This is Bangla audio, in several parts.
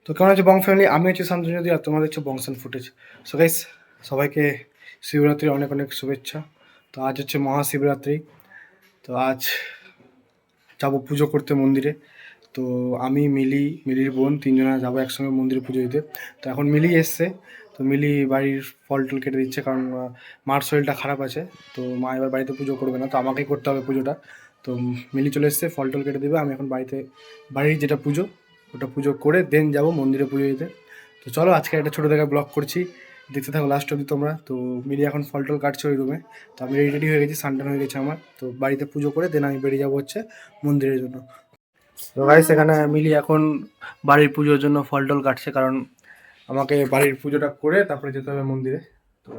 তো কেমন আছে বং ফ্যামিলি? আমি হচ্ছে শান্তনু নদী আর তোমাদের হচ্ছে বংশন ফুটেজ। সো গাইস, সবাইকে শিবরাত্রির অনেক অনেক শুভেচ্ছা। তো আজ হচ্ছে মহাশিবরাত্রি। তো আজ যাবো পুজো করতে মন্দিরে। তো আমি মিলির বোন তিনজনা যাবো একসঙ্গে মন্দিরে পুজো দিতে। তো এখন মিলি এসছে। তো মিলি বাড়ির ফল টল কেটে দিচ্ছে, কারণ মার শরীরটা খারাপ আছে। তো মা এবার বাড়িতে পুজো করবে না, তো আমাকেই করতে হবে পুজোটা। তো মিলি চলে এসছে, ফল টল কেটে দেবে। আমি এখন বাড়ির যেটা পুজো, ওটা পুজো করে দেন যাব মন্দিরে পুজো দিতে। তো চলো, আজকে একটা ছোটো থেকে ব্লগ করছি, দেখতে থাকো লাস্ট অবধি তোমরা। তো মিলি এখন ফল টল কাটছে ওই রুমে। তো আমি রেডি হয়ে গেছি, সানটান হয়ে গেছে আমার। তো বাড়িতে পুজো করে দেন আমি বেরিয়ে যাবো হচ্ছে মন্দিরের জন্য। তো গাইস, এখানে মিলি এখন বাড়ির পুজোর জন্য ফল টল কাটছে, কারণ আমাকে বাড়ির পুজোটা করে তারপরে যেতে হবে মন্দিরে। তো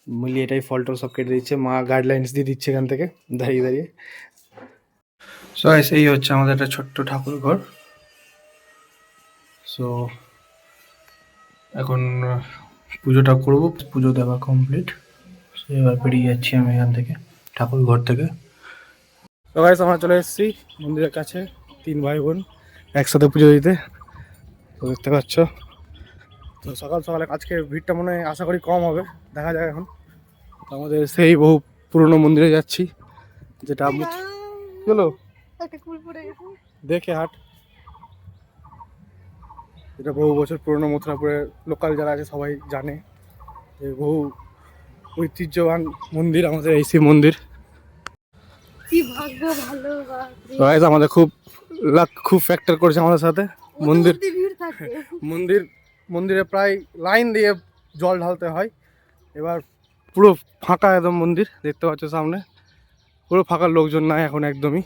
মিলি এটাই ফল টল সব কেটে দিচ্ছে, মা গাইডলাইন্স দিয়ে দিচ্ছে এখান থেকে দাঁড়িয়ে দাঁড়িয়ে। সো গাইস, এই হচ্ছে আমাদের একটা ছোট্ট ঠাকুর ঘর। সো এখন পুজোটা করবো, পুজো দেওয়া কমপ্লিট। সো এবার বেরিয়ে যাচ্ছি আমি এখান থেকে, ঠাকুর ঘর থেকে। তো গাইস, আমরা চলে এসেছি মন্দিরের কাছে, 3 ভাই বোন একসাথে পুজো দিতে। তো দেখতে পাচ্ছ, তো সকাল সকালে আজকে ভিড়টা মনে হয় আশা করি কম হবে, দেখা যাক এখন। তো আমাদের সেই বহু পুরনো মন্দিরে যাচ্ছি, যেটা চলো দেখে হাট, এটা বহু বছর পুরনো মথুরাপুরের লোকাল যারা আছে সবাই জানে যে বহু ঐতিহ্যবান মন্দির আমাদের এই শিব মন্দির। কি ভাগ্য ভালো আমাদের খুব লাক, খুব ফ্যাক্টর করেছে আমাদের সাথে। মন্দিরে প্রায় লাইন দিয়ে জল ঢালতে হয়। এবার পুরো ফাঁকা একদম মন্দির, দেখতে পাচ্ছ সামনে পুরো ফাঁকা, লোকজন নাই এখন একদমই।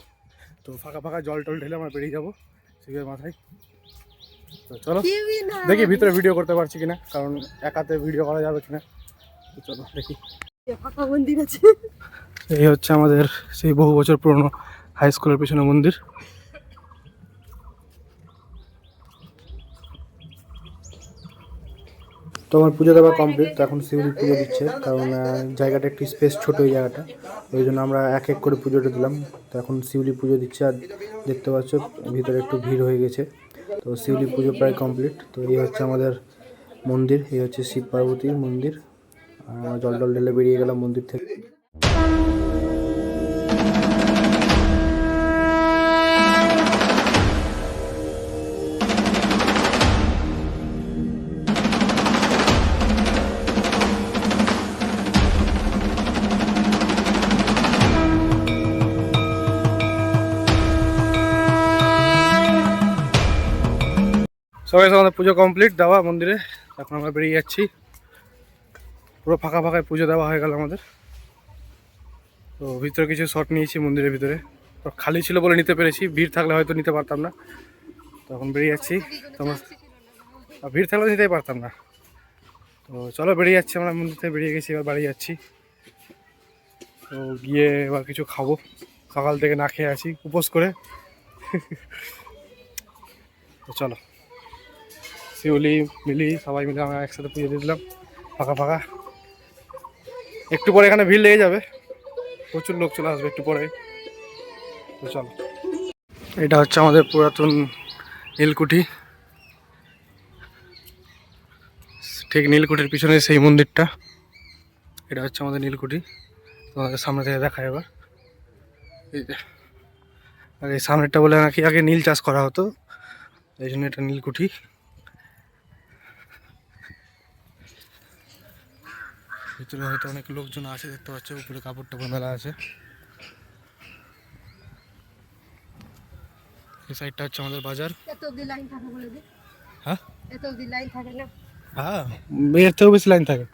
তো ফাঁকা ফাঁকা জল টল ঢেলে আমরা বেরিয়ে যাবো শিবের মাথায়। তো চলো দেখি ভিতরে ভিডিও করতে পারছি কিনা, কারণ একাতে ভিডিও করা যাবে কিনা। তো চলো দেখি। ফাঁকা মন্দির আছে। এই হচ্ছে আমাদের সেই বহু বছর পুরনো হাই স্কুলের পেছনে মন্দির। তো আমার পুজো দেওয়া কমপ্লিট। তো এখন শিউলি পুজো দিচ্ছে, কারণ জায়গাটা একটু স্পেস ছোট এই জায়গাটা, ওই জন্য আমরা এক এক করে পুজোটা দিলাম। তো এখন শিউলি পুজো দিচ্ছে, আর দেখতে পাচ্ছ ভিতরে একটু ভিড় হয়ে গেছে। তো শিউলি পুজো প্রায় কমপ্লিট। তো এই হচ্ছে আমাদের মন্দির, এই হচ্ছে শিব পার্বতীর মন্দির। জল টল ঢেলে বেরিয়ে গেলাম মন্দির থেকে। সবাই আমাদের পুজো কমপ্লিট দেওয়া মন্দিরে, এখন আমরা বেরিয়ে যাচ্ছি। পুরো ফাঁকা ফাঁকায় পুজো দেওয়া হয়ে গেল আমাদের। তো ভিতরে কিছু শট নিয়েছি মন্দিরের ভিতরে, তো খালি ছিল বলে নিতে পেরেছি, ভিড় থাকলে হয়তো নিতে পারতাম না। তো এখন বেরিয়ে যাচ্ছি, তোমার ভিড় থাকলে নিতেই পারতাম না। তো চলো বেরিয়ে যাচ্ছি, আমরা মন্দির থেকে বেরিয়ে গেছি, এবার বাড়ি যাচ্ছি। তো গিয়ে এবার কিছু খাবো, সকাল থেকে না খেয়ে আছি উপোস করে। তো চলো, শিউলি মিলি সবাই মিলে আমরা একসাথে পুজো দিয়ে দিলাম, ফাঁকা ফাঁকা। একটু পরে এখানে ভিড় লেগে যাবে, প্রচুর লোক চলে আসবে একটু পরে। তো চলো, এটা হচ্ছে আমাদের পুরাতন নীলকুঠি, ঠিক নীলকুঠির পিছনে সেই মন্দিরটা। এটা হচ্ছে আমাদের নীলকুঠি, তোমাদের সামনে থেকে দেখা এবার। এই যে, আর এই সামনেরটা বলে নাকি আগে নীল চাষ করা হতো, এই জন্য এটা নীলকুঠি। ভিতরে হয়তো অনেক লোকজন আছে, দেখতে পাচ্ছ উপরে কাপড় টাপড় মেলা আছে। এই সাইডটা হচ্ছে আমাদের বাজার। হ্যাঁ হ্যাঁ, এর থেকেও বেশি লাইন থাকে।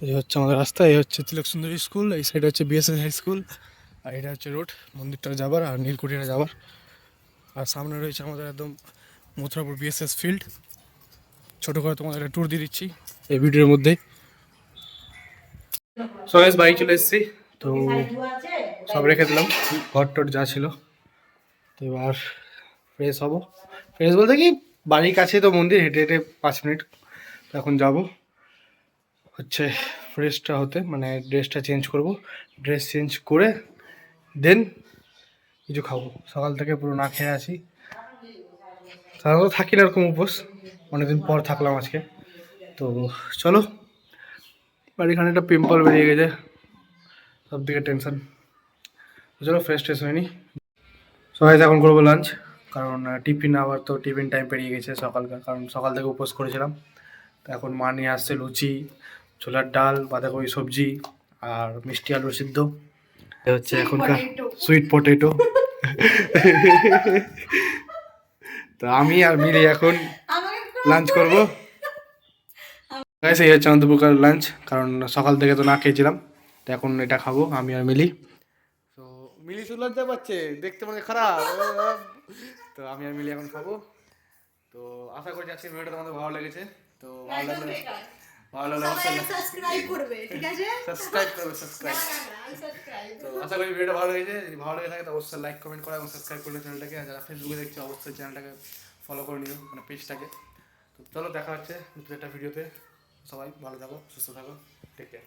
এই হচ্ছে আমাদের রাস্তা, এই হচ্ছে তিলক সুন্দরী স্কুল, এই সাইড হচ্ছে বিএসএস হাই স্কুল, আর এটা হচ্ছে রোড মন্দিরটা যাবার আর নীলকুঠিটা যাবার। আর সামনে রয়েছে আমাদের একদম মথুরাপুর বিএসএস ফিল্ড। ছোটো করে তোমাদের একটা ট্যুর দিয়ে দিচ্ছি এই ভিডিওর মধ্যেই। সবাই বাড়ি চলে এসেছি, তো সব রেখে দিলাম ঘর টর যা ছিল। তো এবার ফ্রেশ হবো, ফ্রেশ বলতে কি বাড়ির কাছে তো মন্দির, হেঁটে হেঁটে 5 মিনিট। তো এখন যাবো হচ্ছে ফ্রেশটা হতে, মানে ড্রেসটা চেঞ্জ করব, ড্রেস চেঞ্জ করে দেন কিছু খাবো। সকাল থেকে পুরো না খেয়ে আসি, সাধারণত থাকি না এরকম উপোস, অনেকদিন পর থাকলাম আজকে। তো চলো, বাড়িখানে একটা পিম্পল বেরিয়ে গেছে, সব দিকে টেনশন। চলো ফ্রেশ ট্রেশ হয়নি, সবাই এখন করবো লাঞ্চ, কারণ টিফিন আবার তো টিফিন টাইম পেরিয়ে গেছে সকালকার, কারণ সকাল থেকে উপোস করেছিলাম। তো এখন মা নিয়ে আসছে লুচি, ছোলার ডাল, বাঁধাকপি সবজি আর মিষ্টি আলু সিদ্ধ। এ হচ্ছে এখনকার সুইট পটেটো। তো আমি আর মিলি এখন লাঞ্চ করবো। গাইস এই হচ্ছে আমাদের দুপুরকার লাঞ্চ, কারণ সকাল থেকে তো না খেয়েছিলাম, তো এখন এটা খাবো আমি আর মিলি। তো মিলি শুধু লজ্জা পাচ্ছে, দেখতে মানে খারাপ। তো আমি আর মিলি এখন খাবো। তো আশা করি আজকে ভিডিওটা তোমাদের ভালো লেগেছে। তো ভালো লাগলে অবশ্যই সাবস্ক্রাইব করবে, ঠিক আছে? সাবস্ক্রাইব করবে, সাবস্ক্রাইব। তো আশা করি ভিডিওটা ভালো লেগেছে, যদি ভালো লেগে থাকে তো অবশ্যই লাইক কমেন্ট করো এবং সাবস্ক্রাইব করে নিও চ্যানেলটাকে। আর যারা ফেসবুকে দেখছো অবশ্যই চ্যানেলটাকে ফলো করে নিও, মানে পেজটাকে। তো চলো দেখা হচ্ছে নতুন একটা ভিডিওতে। সবাই ভালো থাকো, সুস্থ থাকো, টেক কেয়ার।